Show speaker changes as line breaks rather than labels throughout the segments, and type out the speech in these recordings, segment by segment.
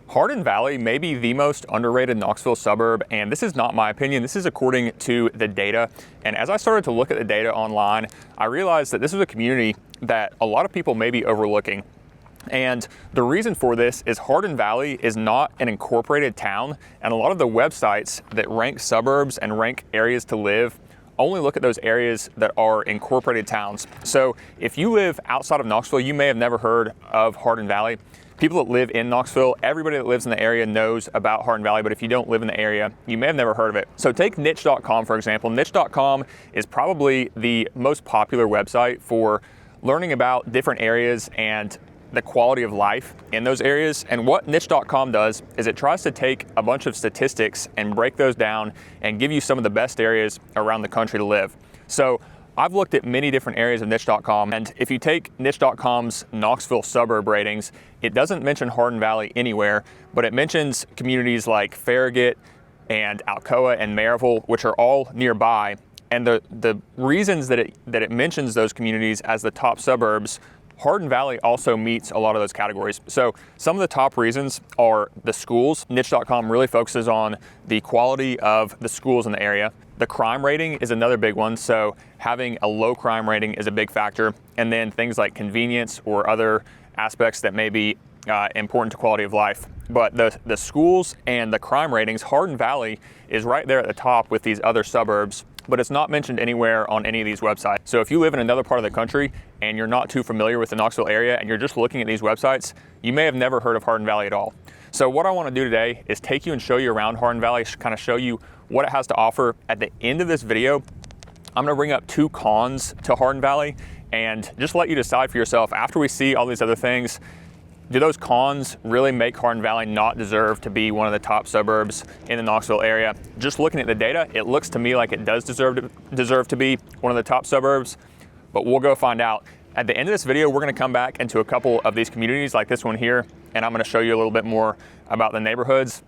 Hardin Valley may be the most underrated Knoxville suburb, and this is not my opinion. This is according to the data. And as I started to look at the data online, I realized that this is a community that a lot of people may be overlooking. And the reason for this is Hardin Valley is not an incorporated town, and a lot of the websites that rank suburbs and rank areas to live only look at those areas that are incorporated towns. So if you live outside of Knoxville, you may have never heard of Hardin Valley. People that live in Knoxville, everybody that lives in the area knows about Hardin Valley, but if you don't live in the area, you may have never heard of it. So take niche.com, for example. Niche.com is probably the most popular website for learning about different areas and the quality of life in those areas. And what niche.com does is it tries to take a bunch of statistics and break those down and give you some of the best areas around the country to live. So I've looked at many different areas of niche.com, and if you take niche.com's Knoxville suburb ratings, it doesn't mention Hardin Valley anywhere, but it mentions communities like Farragut and Alcoa and Maryville, which are all nearby. And the reasons that it mentions those communities as the top suburbs, Hardin Valley also meets a lot of those categories. So some of the top reasons are the schools. Niche.com really focuses on the quality of the schools in the area. The crime rating is another big one. So having a low crime rating is a big factor. And then things like convenience or other aspects that may be important to quality of life. But the schools and the crime ratings, Hardin Valley is right there at the top with these other suburbs, but it's not mentioned anywhere on any of these websites. So if you live in another part of the country and you're not too familiar with the Knoxville area and you're just looking at these websites, you may have never heard of Hardin Valley at all. So what I want to do today is take you and show you around Hardin Valley, kind of show you what it has to offer. At the end of this video, I'm going to bring up 2 cons to Hardin Valley and just let you decide for yourself, after we see all these other things, do those cons really make Hardin Valley not deserve to be one of the top suburbs in the Knoxville area? Just looking at the data, it looks to me like it does deserve to be one of the top suburbs, but we'll go find out. At the end of this video, we're gonna come back into a couple of these communities like this one here, and I'm gonna show you a little bit more about the neighborhoods.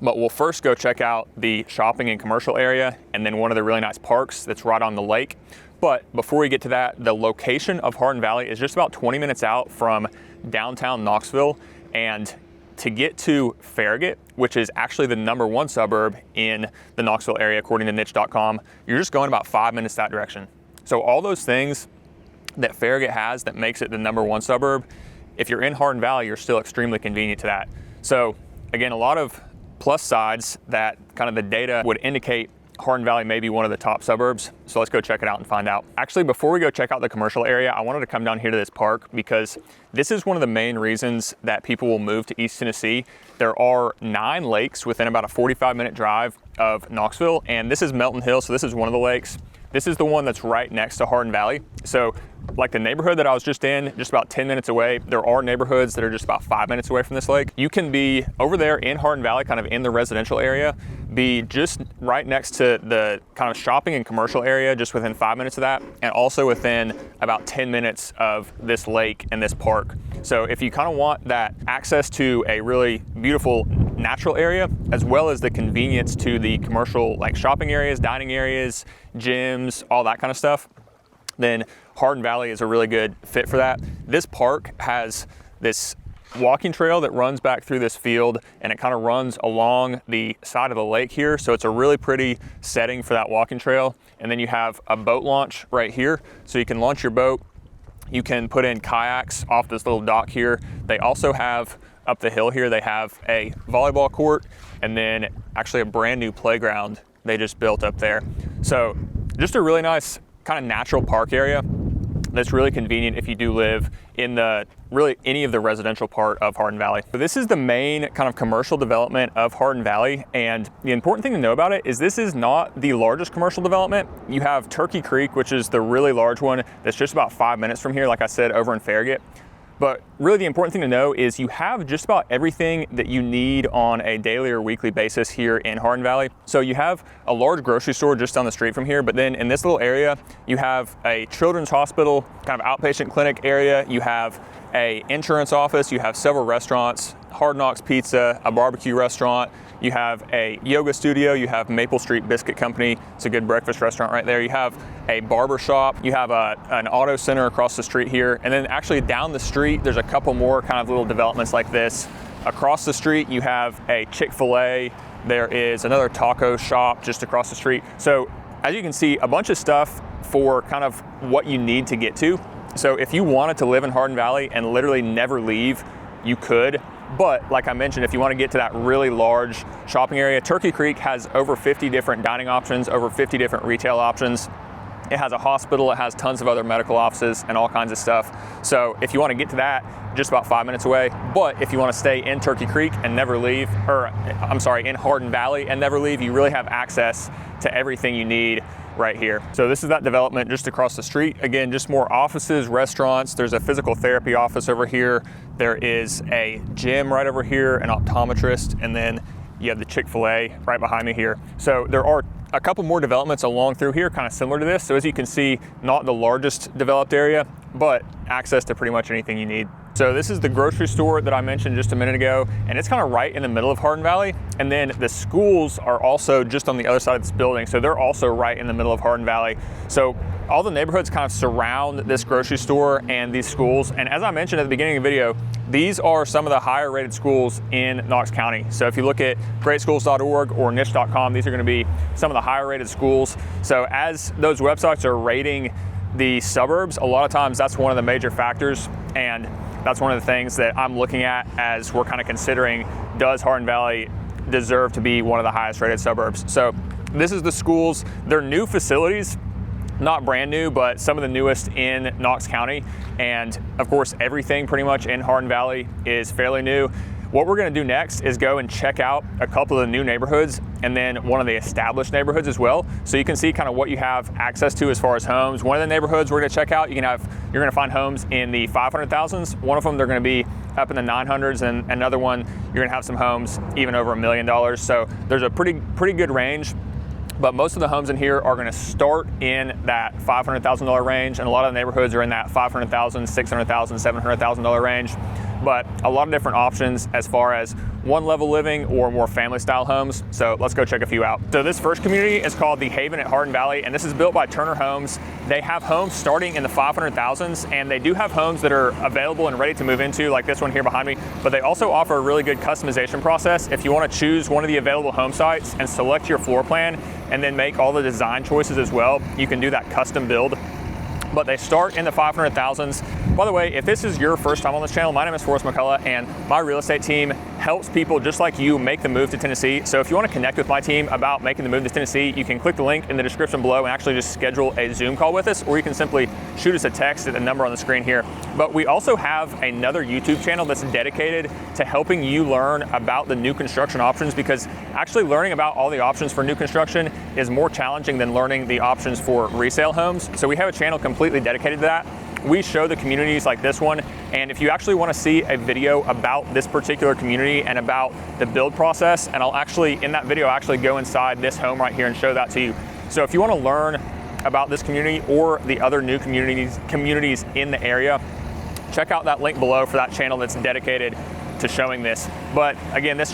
But we'll first go check out the shopping and commercial area, and then one of the really nice parks that's right on the lake. But before we get to that, the location of Hardin Valley is just about 20 minutes out from downtown Knoxville. And to get to Farragut, which is actually the #1 suburb in the Knoxville area, according to niche.com, you're just going about 5 minutes that direction. So all those things that Farragut has that makes it the #1 suburb, if you're in Hardin Valley, you're still extremely convenient to that. So again, a lot of plus sides that kind of the data would indicate Hardin Valley may be one of the top suburbs. So let's go check it out and find out. Actually, before we go check out the commercial area, I wanted to come down here to this park because this is one of the main reasons that people will move to East Tennessee. There are 9 lakes within about a 45-minute drive of Knoxville, and this is Melton Hill, so this is one of the lakes. This is the one that's right next to Hardin Valley. So like the neighborhood that I was just in, just about 10 minutes away, there are neighborhoods that are just about 5 minutes away from this lake. You can be over there in Hardin Valley, kind of in the residential area, be just right next to the kind of shopping and commercial area, just within 5 minutes of that, and also within about 10 minutes of this lake and this park. So if you kind of want that access to a really beautiful natural area, as well as the convenience to the commercial, like shopping areas, dining areas, gyms, all that kind of stuff, then Hardin Valley is a really good fit for that. This park has this walking trail that runs back through this field, and it kind of runs along the side of the lake here. So it's a really pretty setting for that walking trail. And then you have a boat launch right here. So you can launch your boat. You can put in kayaks off this little dock here. They also have up the hill here, they have a volleyball court and then actually a brand new playground they just built up there. So just a really nice kind of natural park area that's really convenient if you do live in the really any of the residential part of Hardin Valley. So this is the main kind of commercial development of Hardin Valley, and the important thing to know about it is this is not the largest commercial development. You have Turkey Creek, which is the really large one that's just about 5 minutes from here, like I said, over in Farragut. But really the important thing to know is you have just about everything that you need on a daily or weekly basis here in Hardin Valley. So you have a large grocery store just down the street from here, but then in this little area, you have a children's hospital, kind of outpatient clinic area. You have a insurance office, you have several restaurants, Hard Knocks Pizza, a barbecue restaurant. You have a yoga studio, you have Maple Street Biscuit Company, it's a good breakfast restaurant right there. You have a barber shop, you have an auto center across the street here, and then actually down the street, there's a couple more kind of little developments like this across the street, you have a Chick-fil-A. There is another taco shop just across the street. So as you can see, a bunch of stuff for kind of what you need to get to. So if you wanted to live in Hardin Valley and literally never leave, you could. But like I mentioned, if you want to get to that really large shopping area, Turkey Creek has over 50 different dining options, over 50 different retail options. It has a hospital, it has tons of other medical offices and all kinds of stuff. So if you want to get to that, just about 5 minutes away. But if you want to stay in Turkey Creek and never leave, or I'm sorry, in Hardin Valley and never leave, you really have access to everything you need right here. So this is that development just across the street. Again, just more offices, restaurants. There's a physical therapy office over here. There is a gym right over here, an optometrist, and then you have the Chick-fil-A right behind me here. So there are a couple more developments along through here, kind of similar to this. So as you can see, not the largest developed area, but access to pretty much anything you need. So this is the grocery store that I mentioned just a minute ago, and it's kind of right in the middle of Hardin Valley. And then the schools are also just on the other side of this building. So they're also right in the middle of Hardin Valley. So all the neighborhoods kind of surround this grocery store and these schools. And as I mentioned at the beginning of the video, these are some of the higher rated schools in Knox County. So if you look at greatschools.org or niche.com, these are going to be some of the higher rated schools. So as those websites are rating the suburbs, a lot of times that's one of the major factors. And that's one of the things that I'm looking at as we're kind of considering, does Hardin Valley deserve to be one of the highest rated suburbs? So this is the schools. They're new facilities, not brand new, but some of the newest in Knox County. And of course, everything pretty much in Hardin Valley is fairly new. What we're going to do next is go and check out a couple of the new neighborhoods and then one of the established neighborhoods as well. So you can see kind of what you have access to as far as homes. One of the neighborhoods we're going to check out, you're going to find homes in the 500,000s. One of them, they're going to be up in the 900s, and another one, you're going to have some homes even over $1 million. So there's a pretty good range. But most of the homes in here are going to start in that $500,000 range, and a lot of the neighborhoods are in that $500,000, $600,000, $700,000 range. But a lot of different options as far as one level living or more family style homes. So let's go check a few out. So this first community is called the Haven at Hardin Valley, and this is built by Turner Homes. They have homes starting in the 500,000s, and they do have homes that are available and ready to move into, like this one here behind me. But they also offer a really good customization process. If you want to choose one of the available home sites and select your floor plan and then make all the design choices as well, you can do that custom build. But they start in the 500,000s. By the way, if this is your first time on this channel, my name is Forrest McCullough, and my real estate team helps people just like you make the move to Tennessee. So if you want to connect with my team about making the move to Tennessee, you can click the link in the description below and actually just schedule a Zoom call with us, or you can simply shoot us a text at the number on the screen here. But we also have another YouTube channel that's dedicated to helping you learn about the new construction options, because actually learning about all the options for new construction is more challenging than learning the options for resale homes. So we have a channel completely dedicated to that. We show the communities like this one, and if you actually want to see a video about this particular community and about the build process, and I'll actually, in that video, actually go inside this home right here and show that to you. So if you want to learn about this community or the other new communities in the area, check out that link below for that channel that's dedicated to showing this. But again, this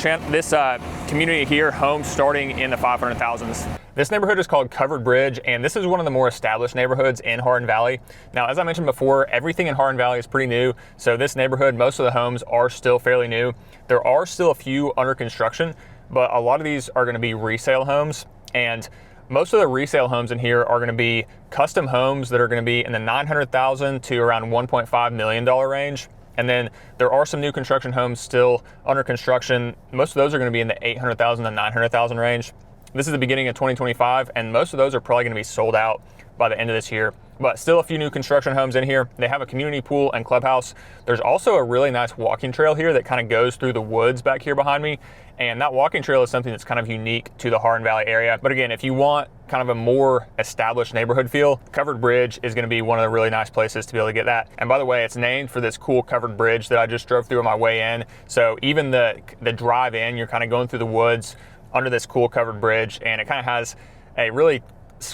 community here, homes starting in the 500,000s. This neighborhood is called Covered Bridge, and this is one of the more established neighborhoods in Hardin Valley. Now, as I mentioned before, everything in Hardin Valley is pretty new. So this neighborhood, most of the homes are still fairly new. There are still a few under construction, but a lot of these are going to be resale homes. And most of the resale homes in here are going to be custom homes that are going to be in the $900,000 to around $1.5 million range. And then there are some new construction homes still under construction. Most of those are going to be in the $800,000 to $900,000 range. This is the beginning of 2025, and most of those are probably going to be sold out by the end of this year. But still a few new construction homes in here. They have a community pool and clubhouse. There's also a really nice walking trail here that kind of goes through the woods back here behind me. And that walking trail is something that's kind of unique to the Hardin Valley area. But again, if you want kind of a more established neighborhood feel, Covered Bridge is going to be one of the really nice places to be able to get that. And by the way, it's named for this cool covered bridge that I just drove through on my way in. So even the drive in, you're kind of going through the woods under this cool covered bridge, and it kind of has a really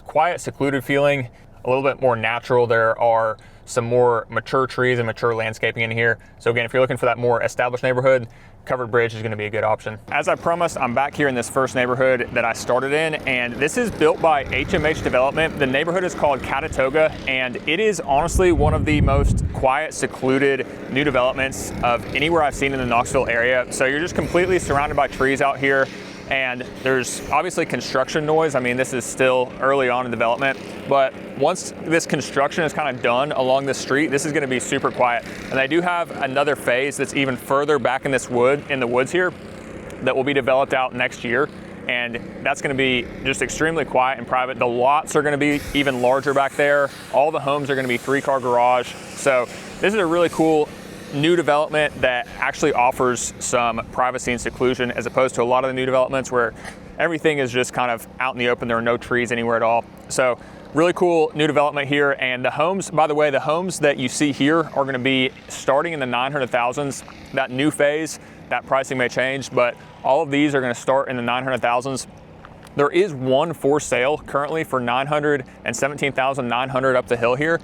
quiet, secluded feeling, a little bit more natural. There are some more mature trees and mature landscaping in here. So again, if you're looking for that more established neighborhood, covered bridge is gonna be a good option. As I promised, I'm back here in this first neighborhood that I started in, and this is built by HMH Development. The neighborhood is called Catatoga, and it is honestly one of the most quiet, secluded new developments of anywhere I've seen in the Knoxville area. So you're just completely surrounded by trees out here, and there's obviously construction noise. I mean, this is still early on in development, but once this construction is kind of done along this street, this is gonna be super quiet. And they do have another phase that's even further back in the woods here, that will be developed out next year. And that's gonna be just extremely quiet and private. The lots are gonna be even larger back there. All the homes are gonna be 3-car garage. So this is a really cool new development that actually offers some privacy and seclusion, as opposed to a lot of the new developments where everything is just kind of out in the open. There are no trees anywhere at all. So really cool new development here. And the homes, by the way, the homes that you see here are gonna be starting in the 900,000s. That new phase, that pricing may change, but all of these are gonna start in the 900,000s. There is one for sale currently for 917,900 up the hill here.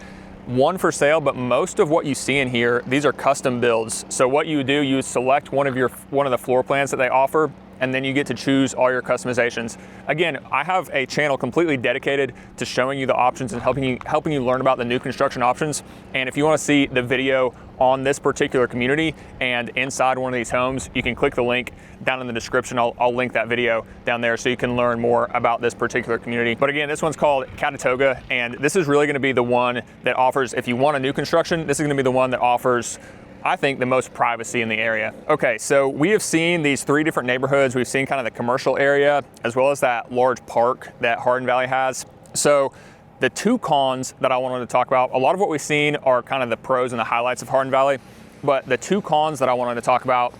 One for sale, but most of what you see in here, these are custom builds. So what you do, you select one of the floor plans that they offer, and then you get to choose all your customizations. Again, I have a channel completely dedicated to showing you the options and helping you learn about the new construction options. And if you want to see the video on this particular community and inside one of these homes, you can click the link down in the description. I'll link that video down there so you can learn more about this particular community. But again, this one's called Catatoga, and this is really gonna be the one that offers, if you want a new construction, this is gonna be the one that offers, I think, the most privacy in the area. Okay, so we have seen these 3 different neighborhoods. We've seen kind of the commercial area, as well as that large park that Hardin Valley has. So the 2 cons that I wanted to talk about, a lot of what we've seen are kind of the pros and the highlights of Hardin Valley, but the 2 cons that I wanted to talk about,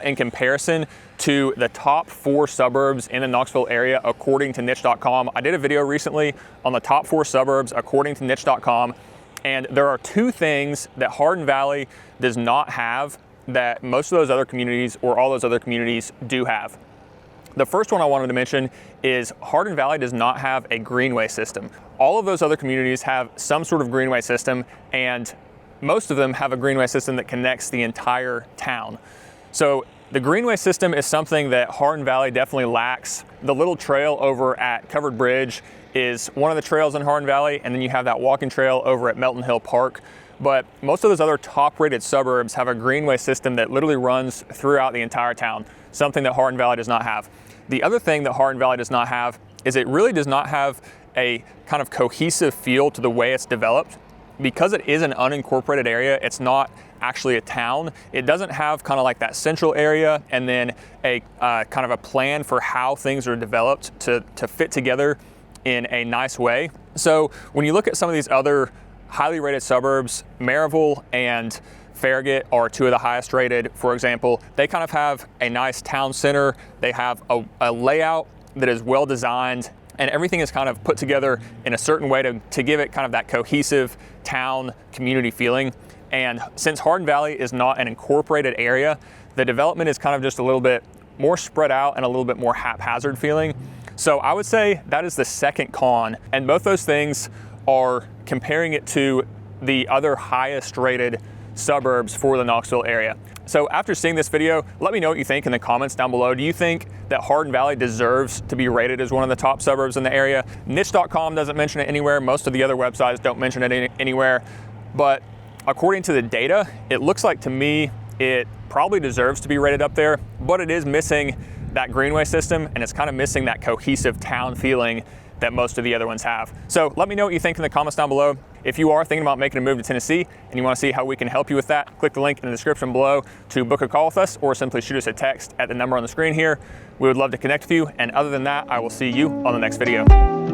in comparison to the top 4 suburbs in the Knoxville area according to niche.com. I did a video recently on the top 4 suburbs according to niche.com. And there are 2 things that Hardin Valley does not have that most of those other communities, or all those other communities, do have. The first one I wanted to mention is Hardin Valley does not have a greenway system. All of those other communities have some sort of greenway system, and most of them have a greenway system that connects the entire town. So the greenway system is something that Hardin Valley definitely lacks. The little trail over at Covered Bridge is one of the trails in Hardin Valley, and then you have that walking trail over at Melton Hill Park. But most of those other top-rated suburbs have a greenway system that literally runs throughout the entire town, something that Hardin Valley does not have. The other thing that Hardin Valley does not have is it really does not have a kind of cohesive feel to the way it's developed. Because it is an unincorporated area, it's not actually a town. It doesn't have kind of like that central area and then a kind of a plan for how things are developed to fit together in a nice way. So when you look at some of these other highly rated suburbs, Maryville and Farragut are 2 of the highest rated, for example. They kind of have a nice town center. They have a layout that is well designed, and everything is kind of put together in a certain way to give it kind of that cohesive town community feeling. And since Hardin Valley is not an incorporated area, the development is kind of just a little bit more spread out and a little bit more haphazard feeling. So I would say that is the second con, and both those things are comparing it to the other highest rated suburbs for the Knoxville area. So after seeing this video, let me know what you think in the comments down below. Do you think that Hardin Valley deserves to be rated as one of the top suburbs in the area? Niche.com doesn't mention it anywhere. Most of the other websites don't mention it anywhere. But according to the data, it looks like to me it probably deserves to be rated up there, but it is missing that greenway system, and it's kind of missing that cohesive town feeling that most of the other ones have. So let me know what you think in the comments down below. If you are thinking about making a move to Tennessee and you want to see how we can help you with that, click the link in the description below to book a call with us, or simply shoot us a text at the number on the screen here. We would love to connect with you. And other than that, I will see you on the next video.